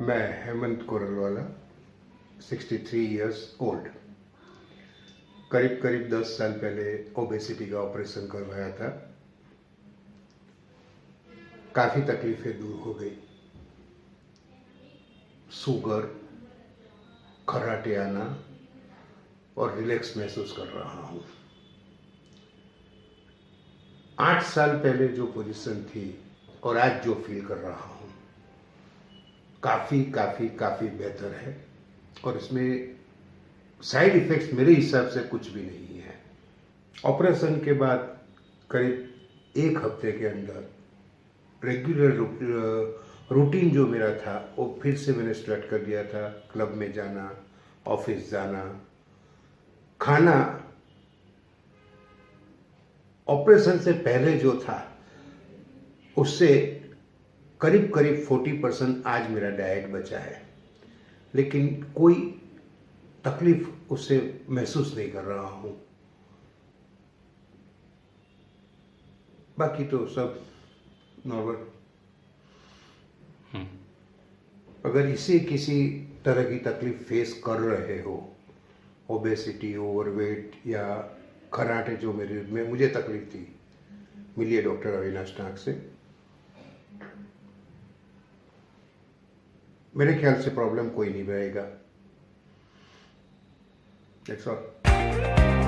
मैं Hemant कोरलवाला 63 years old करीब करीब 10 साल पहले ओबेसिटी का ऑपरेशन करवाया था। काफ़ी तकलीफ़ें दूर हो गई। शुगर, खर्राटे आना और रिलैक्स महसूस कर रहा हूँ। 8 साल पहले जो पोजीशन थी और आज जो फील कर रहा हूँ काफ़ी काफ़ी काफ़ी बेहतर है और इसमें साइड इफ़ेक्ट्स मेरे हिसाब से कुछ भी नहीं है। ऑपरेशन के बाद करीब 1 हफ्ते के अंदर रेगुलर रूटीन जो मेरा था वो फिर से मैंने स्टार्ट कर दिया था। क्लब में जाना, ऑफिस जाना, खाना ऑपरेशन से पहले जो था उससे करीब करीब 40% आज मेरा डाइट बचा है, लेकिन कोई तकलीफ उससे महसूस नहीं कर रहा हूँ। बाकी तो सब नॉर्मल। अगर इसे किसी तरह की तकलीफ फेस कर रहे हो, ओबेसिटी, ओवरवेट या खर्राटे जो मुझे तकलीफ थी, मिलिए डॉक्टर अविनाश नाग से। मेरे ख्याल से प्रॉब्लम कोई नहीं रहेगा। That's all.